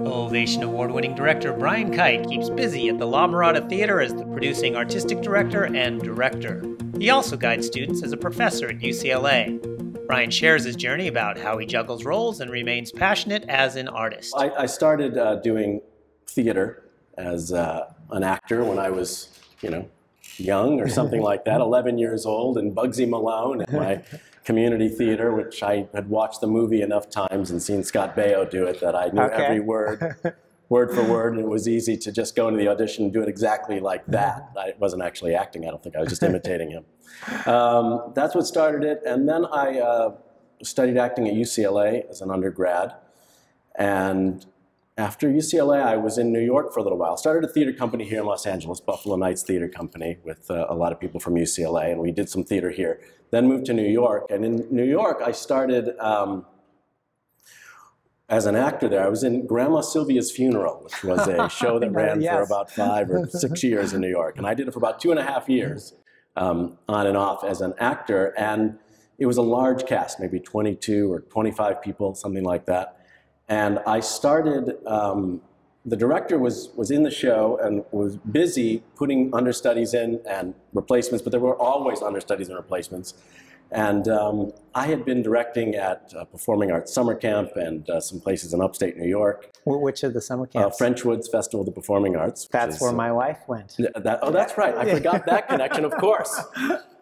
Ovation Award-winning director Brian Kite keeps busy at the La Mirada Theatre as the producing artistic director and director. He also guides students as a professor at UCLA. Brian shares his journey about how he juggles roles and remains passionate as an artist. I started doing theater as an actor when I was, young or something like that, 11 years old, in Bugsy Malone at my community theater, which I had watched the movie enough times and seen Scott Baio do it that I knew every word for word, and it was easy to just go into the audition and do it exactly like that. I wasn't actually acting, I don't think. I was just imitating him. That's what started it, and then I studied acting at UCLA as an undergrad, and after UCLA, I was in New York for a little while. Started a theater company here in Los Angeles, Buffalo Nights Theater Company, with a lot of people from UCLA, and we did some theater here. Then moved to New York, and in New York, I started as an actor there. I was in Grandma Sylvia's Funeral, which was a show that ran for about 5 or 6 years in New York, and I did it for about 2.5 years, on and off as an actor, and it was a large cast, maybe 22 or 25 people, something like that. And I started, the director was in the show and was busy putting understudies in and replacements, but there were always understudies and replacements. And I had been directing at Performing Arts Summer Camp and some places in upstate New York. Which of the summer camps? Frenchwood's Festival of the Performing Arts. That's where my wife went. Oh, that's right. I forgot that connection, of course.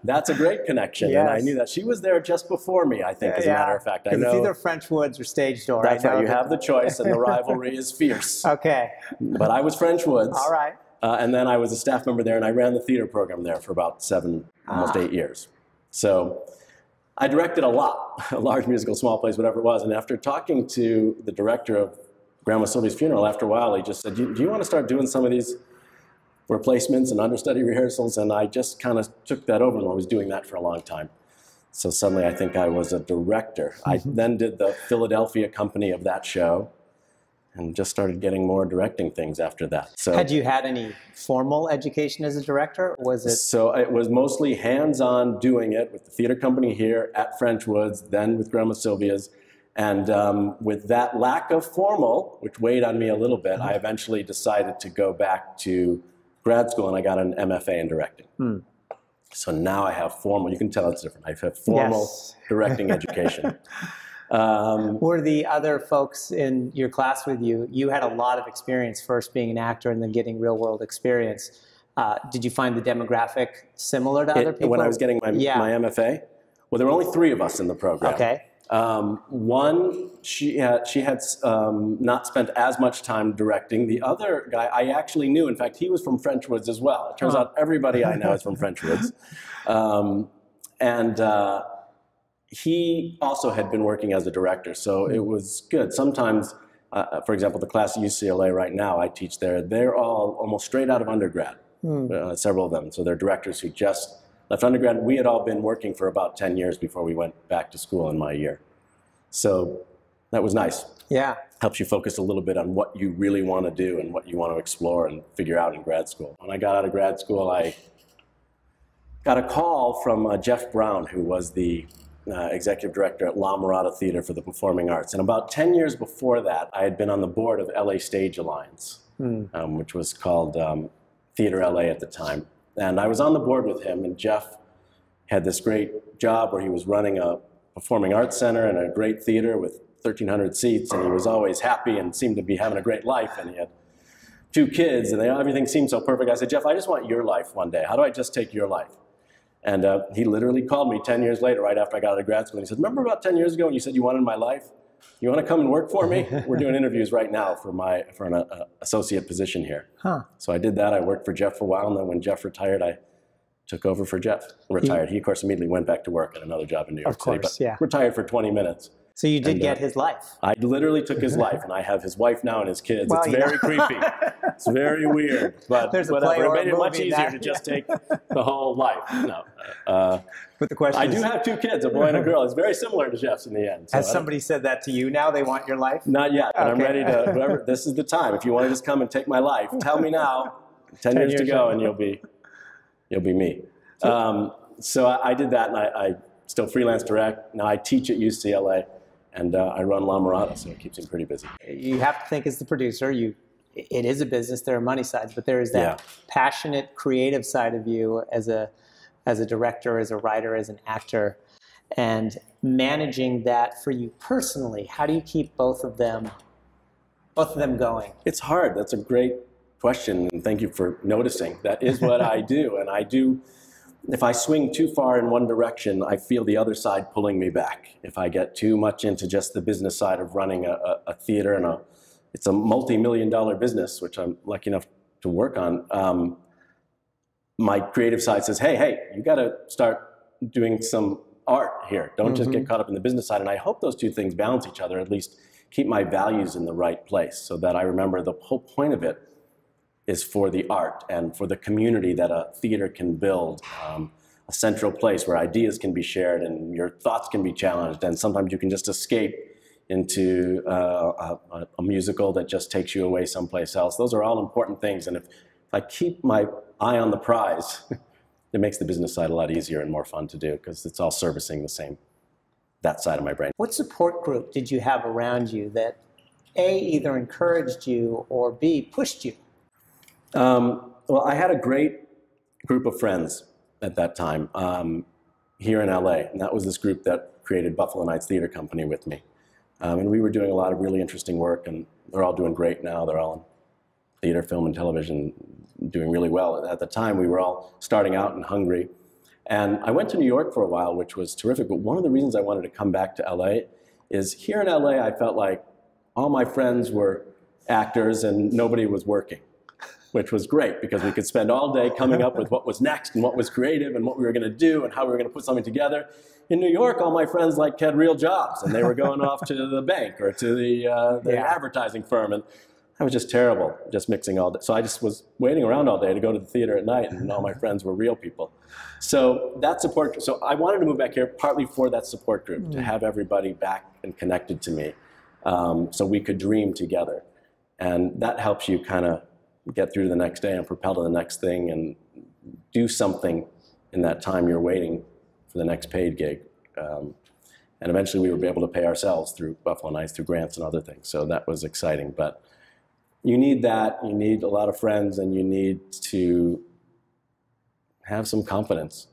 That's a great connection, yes. And I knew that. She was there just before me, I think, as a matter of fact. I know. It's either Frenchwoods or Stage Door. That's right. You have the choice, and the rivalry is fierce. Okay. But I was Frenchwoods. All right. And then I was a staff member there, and I ran the theater program there for about 7, almost 8 years. So I directed a lot, a large musical, small plays, whatever it was. And after talking to the director of Grandma Sylvia's Funeral, after a while, he just said, do you want to start doing some of these replacements and understudy rehearsals? And I just kind of took that over, and I was doing that for a long time. So suddenly I think I was a director. I then did the Philadelphia company of that show and just started getting more directing things after that. So, had you had any formal education as a director? Or was it? So it was mostly hands-on doing it with the theater company here at Frenchwoods, then with Grandma Sylvia's. And with that lack of formal, which weighed on me a little bit, I eventually decided to go back to grad school, and I got an MFA in directing. So now I have formal, you can tell it's different, I have formal directing education. Were the other folks in your class with you, you had a lot of experience first being an actor and then getting real world experience. Did you find the demographic similar to other people? When I was getting my MFA? Well, there were only 3 of us in the program. Okay. One, she had not spent as much time directing. The other guy I actually knew. In fact, he was from Frenchwoods as well. It turns out everybody I know is from Frenchwoods. He also had been working as a director, so it was good. Sometimes, for example, the class at UCLA right now, I teach there, they're all almost straight out of undergrad, several of them. So they're directors who just left undergrad. We had all been working for about 10 years before we went back to school in my year. So that was nice. Yeah. Helps you focus a little bit on what you really want to do and what you want to explore and figure out in grad school. When I got out of grad school, I got a call from Jeff Brown, who was the executive director at La Mirada Theatre for the Performing Arts. And about 10 years before that, I had been on the board of LA Stage Alliance, which was called Theater LA at the time. And I was on the board with him, and Jeff had this great job where he was running a performing arts center and a great theater with 1,300 seats, and he was always happy and seemed to be having a great life, and he had 2 kids, and everything seemed so perfect. I said, Jeff, I just want your life one day. How do I just take your life? And he literally called me 10 years later, right after I got out of grad school, and he said, remember about 10 years ago when you said you wanted my life? You want to come and work for me? We're doing interviews right now for an associate position here. So I did that. I worked for Jeff for a while, and then when Jeff retired, I took over for Jeff. Retired. He, of course, immediately went back to work at another job in New York City. But retired for 20 minutes. So you did get his life. I literally took his life, and I have his wife now and his kids. Well, it's very creepy. It's very weird. But whatever. It made it much easier to just take the whole life. No. But the question I do have 2 kids, a boy and a girl. It's very similar to Jeff's in the end. So has somebody said that to you now? They want your life? Not yet, but I'm ready to, this is the time. If you want to just come and take my life, tell me now. 10 years to go, and you'll be me. So I did that, and I still freelance direct. Now I teach at UCLA, and I run La Mirada, so it keeps me pretty busy. You have to think as the producer, it is a business, there are money sides, but there is that passionate, creative side of you as a director, as a writer, as an actor. And managing that for you personally, how do you keep both of them going? It's hard. That's a great question, and thank you for noticing. That is what I do, and I do. If I swing too far in one direction, I feel the other side pulling me back. If I get too much into just the business side of running a theater, and it's a multi-million-dollar business, which I'm lucky enough to work on, my creative side says, hey, you got to start doing some art here. Don't just get caught up in the business side. And I hope those two things balance each other, at least keep my values in the right place, so that I remember the whole point of it is for the art and for the community that a theater can build, a central place where ideas can be shared and your thoughts can be challenged, and sometimes you can just escape into a musical that just takes you away someplace else. Those are all important things, and if I keep my eye on the prize, it makes the business side a lot easier and more fun to do, because it's all servicing that side of my brain. What support group did you have around you that A, either encouraged you, or B, pushed you? Well, I had a great group of friends at that time here in LA, and that was this group that created Buffalo Nights Theater Company with me. And we were doing a lot of really interesting work, and they're all doing great now. They're all in theater, film, and television, doing really well. At the time, we were all starting out and hungry. And I went to New York for a while, which was terrific, but one of the reasons I wanted to come back to LA is here in LA, I felt like all my friends were actors and nobody was working, which was great because we could spend all day coming up with what was next and what was creative and what we were going to do and how we were going to put something together. In New York, all my friends had real jobs, and they were going off to the bank or to the advertising firm, and that was just terrible, just mixing all day. So I just was waiting around all day to go to the theater at night, and all my friends were real people. So that support, so I wanted to move back here partly for that support group, to have everybody back and connected to me, so we could dream together. And that helps you kind of get through to the next day and propel to the next thing and do something in that time you're waiting for the next paid gig. And eventually we were able to pay ourselves through Buffalo Nights, through grants and other things. So that was exciting. But you need that. You need a lot of friends, and you need to have some confidence